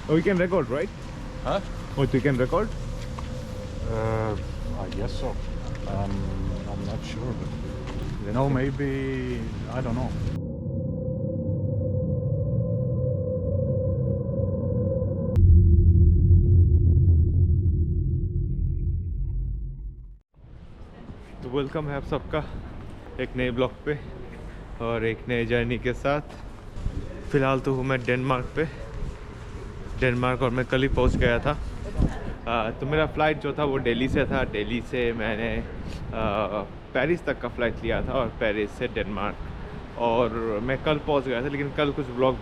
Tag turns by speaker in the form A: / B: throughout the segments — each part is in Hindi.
A: Oh, you can record, right?
B: Huh?
A: Oh, you can record?
B: I guess so. I'm not sure, but no, maybe I don't know.
A: तो वेलकम है आप सबका एक नए ब्लॉग पे और एक नए जर्नी के साथ। फ़िलहाल तो हूँ मैं डेनमार्क और मैं कल ही पहुँच गया था। तो मेरा फ़्लाइट जो था वो दिल्ली से था। दिल्ली से मैंने पेरिस तक का फ़्लाइट लिया था और पेरिस से डेनमार्क और मैं कल पहुँच गया था। लेकिन कल कुछ ब्लॉग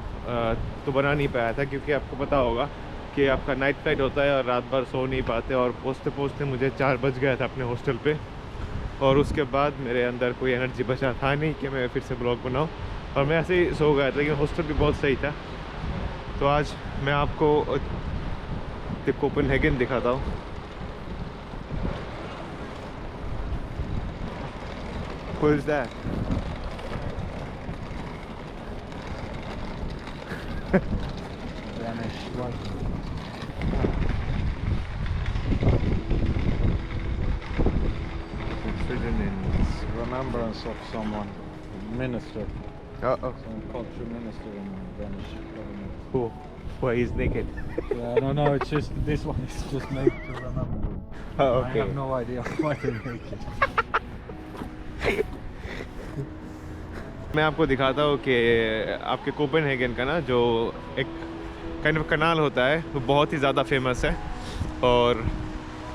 A: तो बना नहीं पाया था क्योंकि आपको पता होगा कि आपका नाइट फ़्लाइट होता है और रात भर सो नहीं पाते और पहुँचते मुझे 4 बज गया था अपने हॉस्टल पे। और उसके बाद मेरे अंदर कोई एनर्जी बचा था नहीं कि मैं फिर से ब्लॉग बनाऊँ और मैं ऐसे ही सो गया था। लेकिन हॉस्टल भी बहुत सही था। तो आज मैं आपको कोपेनहेगन दिखाता हूँ। What is that?
B: Danish flag.
A: It's written in...
B: Remembrance of someone, minister,
A: Uh-oh.
B: some culture minister in Danish government.
A: Cool. Why he's naked?
B: Yeah, no, it's just this one is just made to remember.
A: Oh,
B: I
A: okay.
B: have no idea why they make it.
A: मैं आपको दिखाता हूँ कि आपके कोपेनहेगन का ना जो एक काइंड ऑफ कनाल होता है वो बहुत ही ज़्यादा फेमस है। और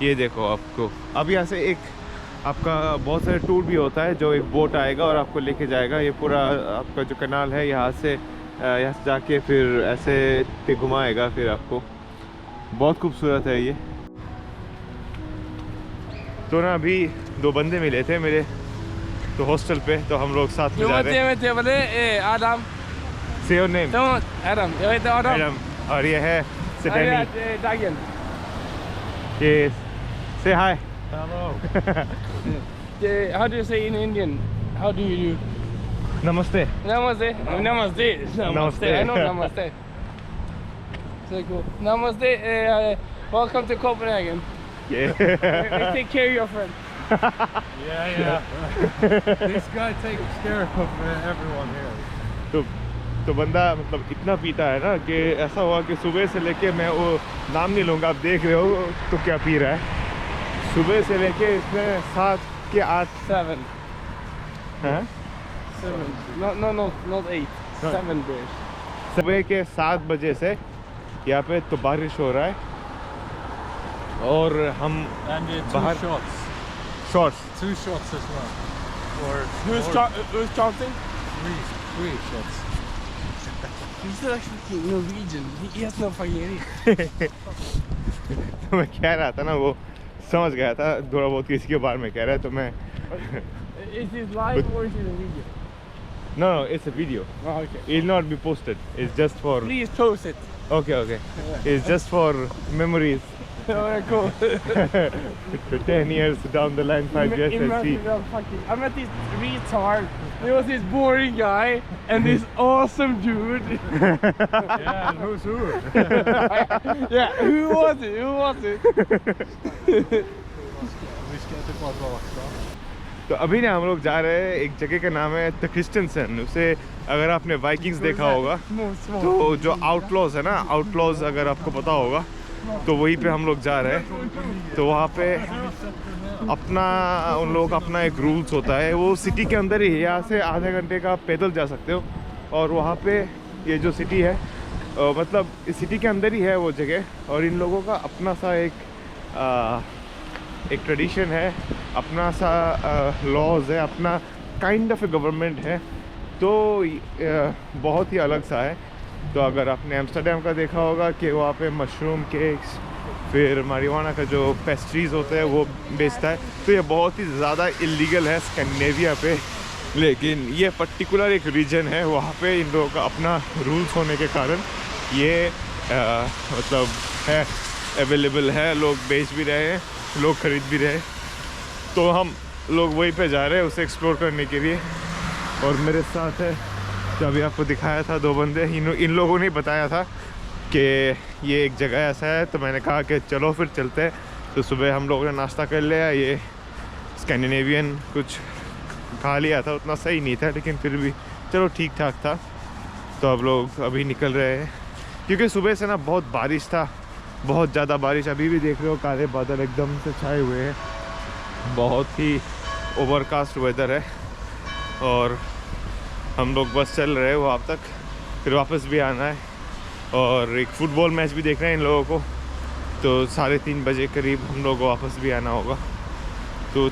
A: ये देखो आपको अब यहाँ से एक आपका बहुत सारे टूर भी होता है जो एक बोट आएगा और आपको लेके जाएगा। ये पूरा आपका जो कनाल है यहाँ से जाके फिर ऐसे घुमाएगा फिर आपको। बहुत खूबसूरत है ये। तो ना अभी 2 बंदे मिले थे मेरे तो हॉस्टल पे, तो हम लोग साथ में जा रहे हैं।
C: Adam.
A: Say your name.
C: Adam. Jag heter Adam.
A: Adam. और ये है
C: Jag
A: Danny.
C: heter Dagen.
A: Yes. Say hi.
B: Hello.
C: How do you say in Indian? How do you do?
A: Namaste.
C: Namaste. Namaste.
A: Namaste.
C: I know namaste. So cool. Namaste. Welcome to Copenhagen.
A: Yeah.
C: We take care of your friend.
B: Yeah. This guy takes care of everyone here.
A: तो बंदा मतलब इतना पीता है ना कि ऐसा हुआ कि सुबह से लेके मैं वो नाम नहीं लूँगा, आप देख रहे हो तो क्या पी रहा है। सुबह से लेके इसने 7 के 8
C: 7.
A: हैं
C: 7. No, not 8. 7 beers.
A: सुबह के 7 बजे से यहाँ पे तो बारिश हो रहा है और हम
B: And 2
A: बाहर
B: shots.
A: Shorts
B: 2 shots as well.
C: Who's chanting?
B: 3 shots.
C: He's actually Norwegian. He has no fucking
A: तो मैं कह रहा था ना वो समझ गया था थोड़ा बहुत किसी के बारे में कह रहा है तो मैं
C: Is this live or is it a video?
A: No, it's a video.
C: Oh, okay.
A: It will not be posted. It's just for...
C: Please post it.
A: Okay. It's just for memories.
C: Alright, cool.
A: 10 years down the line, 5 years, and see.
C: I met this retard. There was this boring guy and this awesome dude.
B: Yeah, and who's who?
C: Yeah, who was it?
B: Vi ska inte bara rakt.
A: तो अभी ना हम लोग जा रहे हैं एक जगह का नाम है द क्रिस्टनसन। उसे अगर आपने वाइकिंग्स देखा होगा तो जो आउटलॉज है ना, आउटलॉज अगर आपको पता होगा तो वहीं पे हम लोग जा रहे हैं। तो वहाँ पे अपना उन लोगों का अपना एक रूल्स होता है। वो सिटी के अंदर ही है, यहाँ से आधे घंटे का पैदल जा सकते हो और वहाँ पे ये जो सिटी है मतलब इस सिटी के अंदर ही है वो जगह। और इन लोगों का अपना सा एक ट्रेडिशन है, अपना सा लॉज है, अपना काइंड ऑफ ए गवर्नमेंट है। तो बहुत ही अलग सा है। तो अगर आपने एम्स्टर्डम का देखा होगा कि वहाँ पे मशरूम केक्स फिर marijuana का जो पेस्ट्रीज़ होते हैं वो बेचता है, तो ये बहुत ही ज़्यादा इलीगल है स्कैंडिनेविया पे। लेकिन ये पर्टिकुलर एक रीजन है, वहाँ पे इन लोगों का अपना रूल्स होने के कारण ये मतलब है, अवेलेबल है, लोग बेच भी रहे हैं, लोग ख़रीद भी रहे हैं। तो हम लोग वहीं पे जा रहे हैं उसे एक्सप्लोर करने के लिए। और मेरे साथ है जो अभी आपको दिखाया था 2 बंदे, इन लोगों ने बताया था कि ये एक जगह ऐसा है, तो मैंने कहा कि चलो फिर चलते हैं। तो सुबह हम लोगों ने नाश्ता कर लिया, ये स्कैंडिनेवियन कुछ खा लिया था, उतना सही नहीं था लेकिन फिर भी चलो ठीक ठाक था। तो अब लोग अभी निकल रहे हैं क्योंकि सुबह से ना बहुत बारिश था, बहुत ज़्यादा बारिश। अभी भी देख रहे हो काले बादल एकदम से छाए हुए हैं, बहुत ही ओवरकास्ट वेदर है। और हम लोग बस चल रहे हैं वहाँ तक, फिर वापस भी आना है और एक फ़ुटबॉल मैच भी देखना है इन लोगों को। तो 3:30 बजे करीब हम लोग को वापस भी आना होगा। तो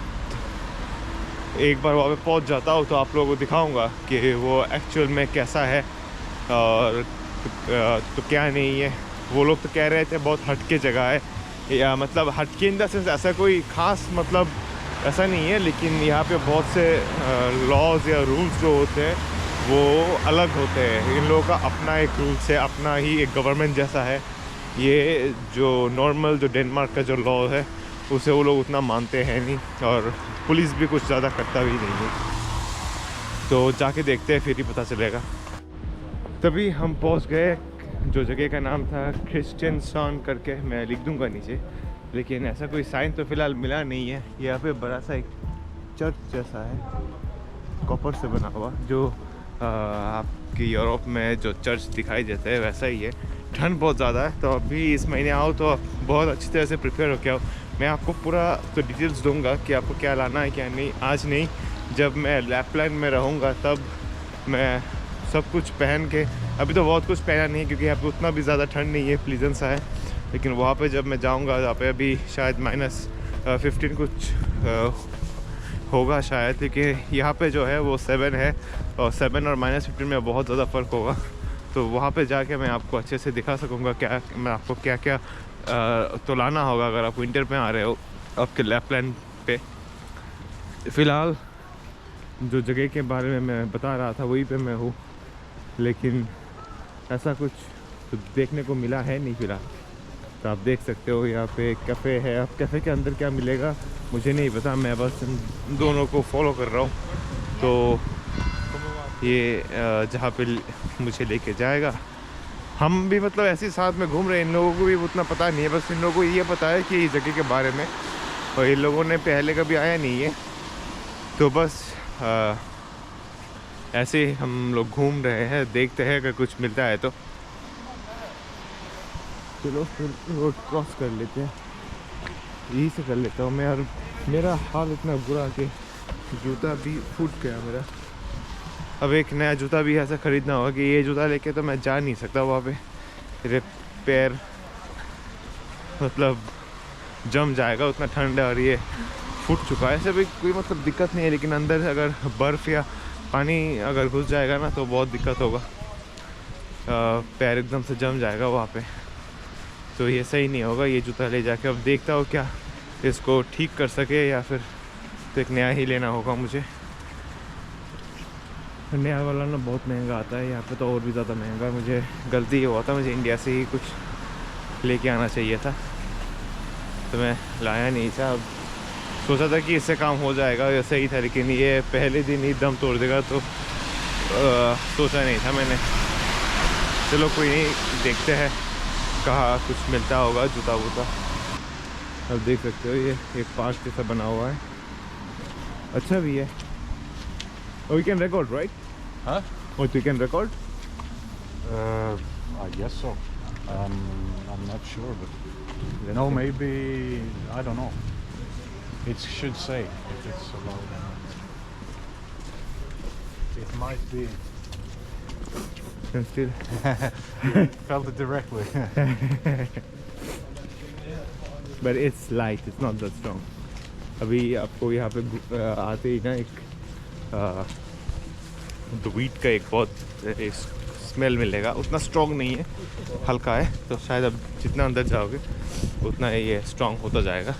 A: एक बार वहाँ पे पहुँच जाता हूँ तो आप लोगों को दिखाऊंगा कि वो एक्चुअल में कैसा है और तो क्या नहीं है। वो लोग तो कह रहे थे बहुत हटके जगह है, या मतलब हटके इन द सेंस ऐसा कोई ख़ास मतलब ऐसा नहीं है, लेकिन यहाँ पे बहुत से लॉज या रूल्स जो होते हैं वो अलग होते हैं। इन लोगों का अपना एक रूल्स है, अपना ही एक गवर्नमेंट जैसा है। ये जो नॉर्मल जो डेनमार्क का जो लॉ है उसे वो लोग उतना मानते हैं नहीं, और पुलिस भी कुछ ज़्यादा करता भी नहीं है। तो जाके देखते हैं, फिर ही पता चलेगा। तभी हम पहुंच गए जो जगह का नाम था क्रिस्टियनसन करके, मैं लिख दूंगा नीचे, लेकिन ऐसा कोई साइन तो फ़िलहाल मिला नहीं है। यहाँ पे बड़ा सा एक चर्च जैसा है कॉपर से बना हुआ, जो आपकी यूरोप में जो चर्च दिखाई देता है वैसा ही है। ठंड बहुत ज़्यादा है, तो अभी इस महीने आओ तो बहुत अच्छी तरह से प्रिपेयर हो के आओ। मैं आपको पूरा तो डिटेल्स दूंगा कि आपको क्या लाना है क्या नहीं। आज नहीं, जब मैं लैपलैंड में रहूँगा तब मैं सब कुछ पहन के, अभी तो बहुत कुछ पहना नहीं है क्योंकि यहाँ पे उतना भी ज़्यादा ठंड नहीं है, प्लीजेंट सा है। लेकिन वहाँ पे जब मैं जाऊँगा वहाँ पे अभी शायद -15 कुछ होगा शायद, क्योंकि यहाँ पे जो है वो 7 है और 7 और -15 में बहुत ज़्यादा फ़र्क होगा। तो वहाँ पे जाके मैं आपको अच्छे से दिखा सकूँगा क्या मैं आपको क्या क्या तो लाना होगा अगर आप विंटर में आ रहे हो आपके लैपलैंड पे। फ़िलहाल जो जगह के बारे में मैं बता रहा था वहीं पे मैं हूँ, लेकिन ऐसा कुछ तो देखने को मिला है नहीं फ़िलहाल। तो आप देख सकते हो यहाँ पे एक कैफ़े है। अब कैफ़े के अंदर क्या मिलेगा मुझे नहीं पता, मैं बस इन दोनों को फॉलो कर रहा हूँ। तो ये जहाँ पे मुझे लेके जाएगा, हम भी मतलब ऐसे साथ में घूम रहे हैं। इन लोगों को भी उतना पता नहीं है, बस इन लोगों को ये पता है कि इस जगह के बारे में, और इन लोगों ने पहले कभी आया नहीं है। तो बस ऐसे हम लोग घूम रहे हैं, देखते हैं अगर कुछ मिलता है तो। चलो फिर रोड क्रॉस कर लेते हैं, यही से कर लेता हूँ मैं। और मेरा हाल इतना बुरा कि जूता भी फूट गया मेरा। अब एक नया जूता भी ऐसा ख़रीदना होगा कि ये जूता लेके तो मैं जा नहीं सकता वहाँ पे, मेरे पैर मतलब जम जाएगा, उतना ठंड है और ये फूट चुका है। ऐसे भी कोई मतलब दिक्कत नहीं है, लेकिन अंदर अगर बर्फ़ या पानी अगर घुस जाएगा ना तो बहुत दिक्कत होगा, पैर एकदम से जम जाएगा वहाँ पे। तो ये सही नहीं होगा ये जूता ले जाके। अब देखता हूँ क्या इसको ठीक कर सके, या फिर तो एक नया ही लेना होगा मुझे। नया वाला ना बहुत महंगा आता है यहाँ पे, तो और भी ज़्यादा महंगा। मुझे गलती ये हुआ था, मुझे इंडिया से ही कुछ लेके आना चाहिए था, तो मैं लाया नहीं था। अब सोचा था कि इससे काम हो जाएगा, ये सही था, लेकिन ये पहले दिन ही दम तोड़ देगा, तो सोचा नहीं था मैंने। चलो कोई नहीं, देखते हैं कहाँ कुछ मिलता होगा जूता वूता। अब देख सकते हो ये एक पार्क जैसा बना हुआ है, अच्छा भी है। Oh, we can record, right?
B: Huh?
A: Oh, we can record?
B: I guess so. I'm not sure, but no, maybe I don't know. It should say if it's allowed. It might be.
A: And still.
B: Felt it directly.
A: But it's light, it's not that strong. अभी आपको यहाँ पे आते ही ना एक वीट का एक बहुत स्मेल मिलेगा, उतना स्ट्रॉन्ग नहीं है, हल्का है। तो शायद अब जितना अंदर जाओगे उतना ये स्ट्रॉन्ग होता जाएगा।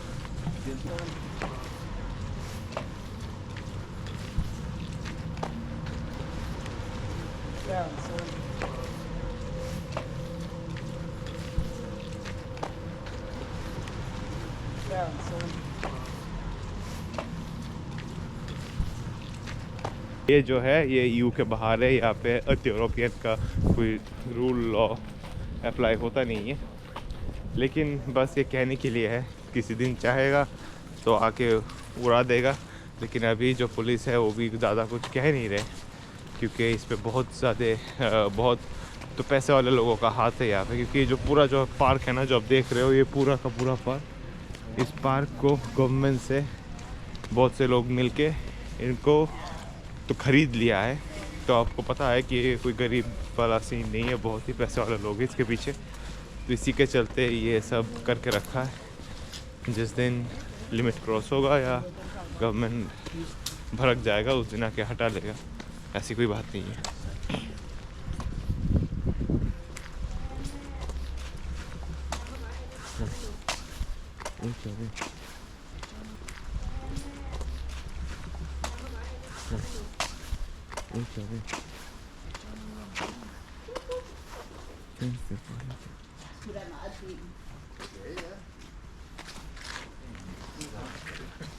A: ये जो है ये EU के बाहर है, यहाँ पे अर्थ यूरोपियन का कोई रूल लॉ अप्लाई होता नहीं है, लेकिन बस ये कहने के लिए है, किसी दिन चाहेगा तो आके उड़ा देगा। लेकिन अभी जो पुलिस है वो भी ज़्यादा कुछ कह नहीं रहे, क्योंकि इस पे बहुत तो पैसे वाले लोगों का हाथ है यहाँ पे। क्योंकि जो पूरा जो पार्क है ना, जो आप देख रहे हो, ये पूरा का पूरा पार्क, इस पार्क को गवर्नमेंट से बहुत से लोग मिलके इनको तो ख़रीद लिया है। तो आपको पता है कि ये कोई गरीब वाला सीन नहीं है, बहुत ही पैसे वाले लोग हैं इसके पीछे। तो इसी के चलते ये सब करके रखा है। जिस दिन लिमिट क्रॉस होगा या गवर्नमेंट भड़क जाएगा, उस दिन आके हटा लेगा, ऐसी कोई बात नहीं है।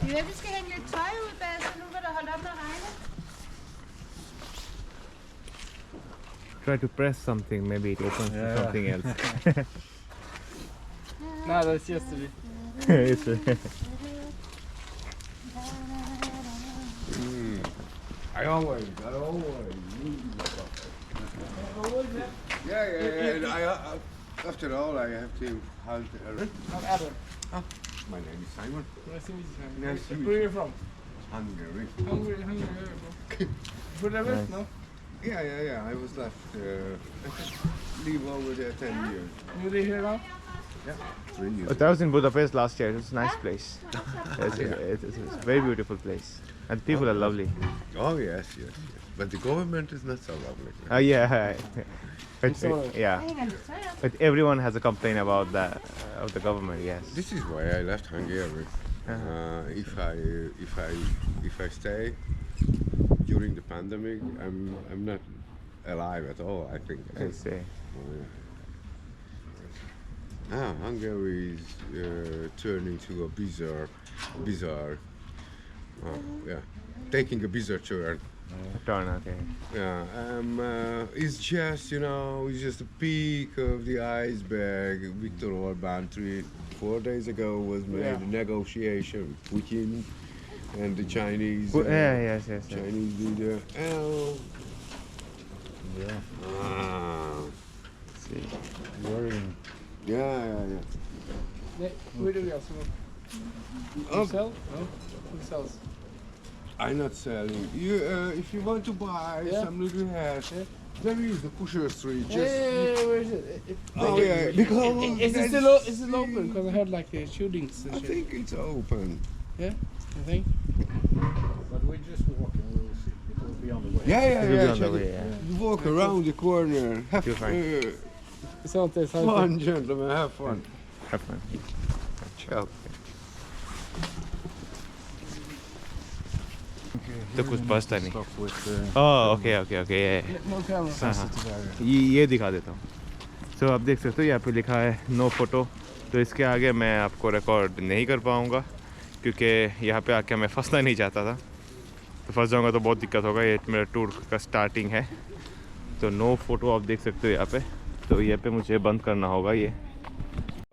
D: Vi skal hænge lidt tøj ud bag, så nu vil der holde op med at regne.
A: Try to press something, maybe it opens to something else.
C: No, that's yesterday.
E: I always. Yeah. After all, I have to halt.
C: I'm Adam.
E: My name is Simon.
C: Nice to meet you, Sam.
E: Nice to meet
C: Where are
E: you.
C: you from?
E: Hungary.
C: Hungary. Budapest, no?
E: Yeah. I was left. Leave over there 10 years.
C: You live here now?
E: Yeah, 3 years.
A: But I was in Budapest last year. It's a nice place. It's a very beautiful place, and people are lovely.
E: Oh yes. But the government is not so lovely.
A: Yeah. But,
C: sorry.
A: yeah.
D: Hænger lidt tøj op.
A: But everyone has a complaint about that of the government. Yes.
E: This is why I left Hungary. If I stay during the pandemic, I'm not alive at all. I think.
A: I say.
E: Hungary is turning to a bizarre. Taking a bizarre turn.
A: Turn. Okay.
E: Yeah, it's just it's just the peak of the iceberg. Viktor Orban 4 days ago was made a negotiation with Putin and the Chinese.
A: Yes.
E: Chinese leader.
A: See.
B: Worrying.
E: Yeah.
C: Where do we also go? You sell? No? Who sells?
E: I'm not selling. If you want to buy some little hairs, there is the Pusher Street.
C: Where is it?
E: Because
C: Is it still open? Because I heard like shootings and
E: I
C: shit.
E: think it's open.
C: Yeah? You think?
B: But we just walk and we'll see. It will be on the way.
E: Yeah.
A: It will be on the
E: check
A: way,
E: it.
A: yeah.
E: You walk around the corner. Have
A: You'll find.
C: Sånt är sant.
E: fun, gentlemen. Have fun.
A: Have fun.
E: Ciao.
A: तो कुछ बचता नहीं।
B: Stop with
A: okay
C: No camera.
B: sensitive area.
A: ये दिखा देता हूँ। तो आप देख सकते हो यहाँ पे लिखा है नो फोटो। तो इसके आगे मैं आपको रिकॉर्ड नहीं कर पाऊँगा, क्योंकि यहाँ पे आके मैं फंसना नहीं चाहता था। तो फंस जाऊँगा तो बहुत दिक्कत होगा। ये मेरा टूर का स्टार्टिंग है, तो नो फोटो आप देख सकते हो यहाँ पे। तो यहाँ पे मुझे बंद करना होगा ये।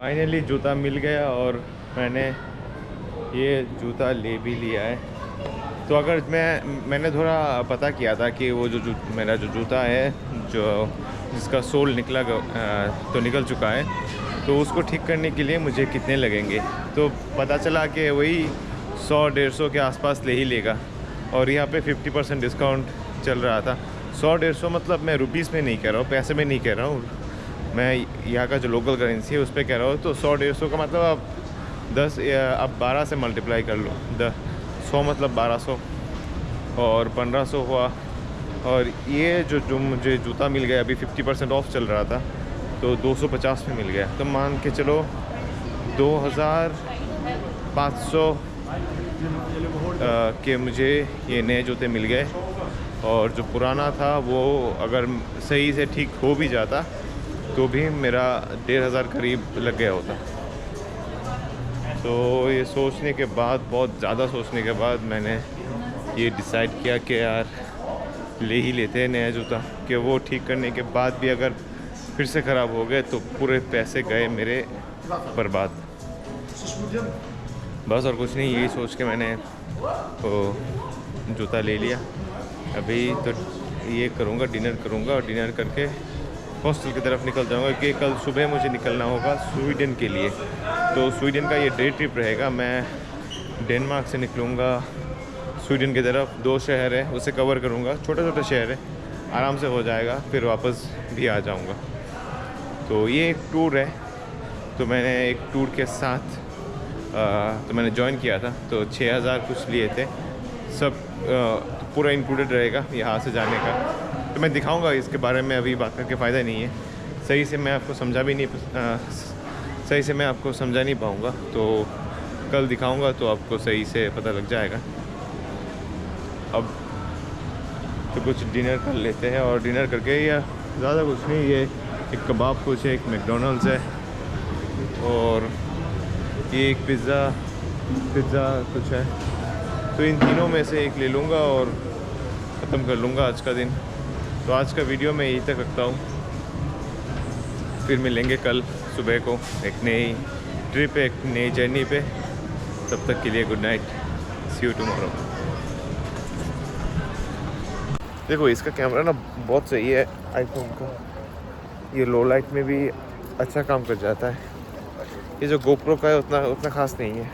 A: फाइनली जूता मिल गया और मैंने ये जूता ले भी लिया है। तो अगर मैंने थोड़ा पता किया था कि वो जो मेरा जो जूता है, जो जिसका सोल निकल चुका है, तो उसको ठीक करने के लिए मुझे कितने लगेंगे। तो पता चला कि वही 100-150 के आसपास ले ही लेगा। और यहाँ पे 50% डिस्काउंट चल रहा था। 100-150 मतलब मैं रुपीस में नहीं कह रहा हूँ, पैसे में नहीं कह रहा हूँ, मैं यहाँ का जो लोकल करेंसी है उस पर कह रहा हूँ। तो 100-150 का मतलब आप 12 से मल्टीप्लाई कर लो। 100 मतलब 1200 और 1500 हुआ। और ये जो मुझे जूता मिल गया अभी 50% ऑफ चल रहा था, तो 250 में मिल गया। तो मान के चलो 2500 के मुझे ये नए जूते मिल गए। और जो पुराना था वो अगर सही से ठीक हो भी जाता तो भी मेरा 1500 करीब लग गया होता। तो ये सोचने के बाद, बहुत ज़्यादा सोचने के बाद, मैंने ये डिसाइड किया कि यार ले ही लेते हैं नया जूता, कि वो ठीक करने के बाद भी अगर फिर से ख़राब हो गए तो पूरे पैसे गए मेरे बर्बाद। बस और कुछ नहीं, यही सोच के मैंने वो जूता ले लिया। अभी तो ये करूँगा, डिनर करूँगा और डिनर करके हॉस्टल की तरफ निकल जाऊँगा कि कल सुबह मुझे निकलना होगा स्वीडन के लिए। तो स्वीडन का ये डे ट्रिप रहेगा। मैं डेनमार्क से निकलूँगा स्वीडन की तरफ। 2 शहर है उसे कवर करूँगा, छोटे छोटे शहर है, आराम से हो जाएगा, फिर वापस भी आ जाऊँगा। तो ये एक टूर है। तो मैंने एक टूर के साथ तो मैंने ज्वाइन किया था, तो 6000 कुछ लिए थे सब, तो पूरा इंक्लूडेड रहेगा यहाँ से जाने का। तो मैं दिखाऊंगा, इसके बारे में अभी बात करके फ़ायदा नहीं है। सही से मैं आपको समझा नहीं पाऊँगा, तो कल दिखाऊंगा तो आपको सही से पता लग जाएगा। अब तो कुछ डिनर कर लेते हैं और डिनर करके, या ज़्यादा कुछ नहीं, ये एक कबाब कुछ है, एक मैकडोनल्ड्स है और ये एक पिज़्ज़ा कुछ है। तो इन तीनों में से एक ले लूँगा और ख़त्म कर लूँगा आज का दिन। तो आज का वीडियो मैं यहीं तक रखता हूँ, फिर मिलेंगे कल सुबह को एक नई ट्रिप, एक नई जर्नी पे। तब तक के लिए good night, see you tomorrow. देखो इसका कैमरा ना बहुत सही है आईफोन का, ये लो लाइट में भी अच्छा काम कर जाता है। ये जो गोप्रो का है उतना खास नहीं है।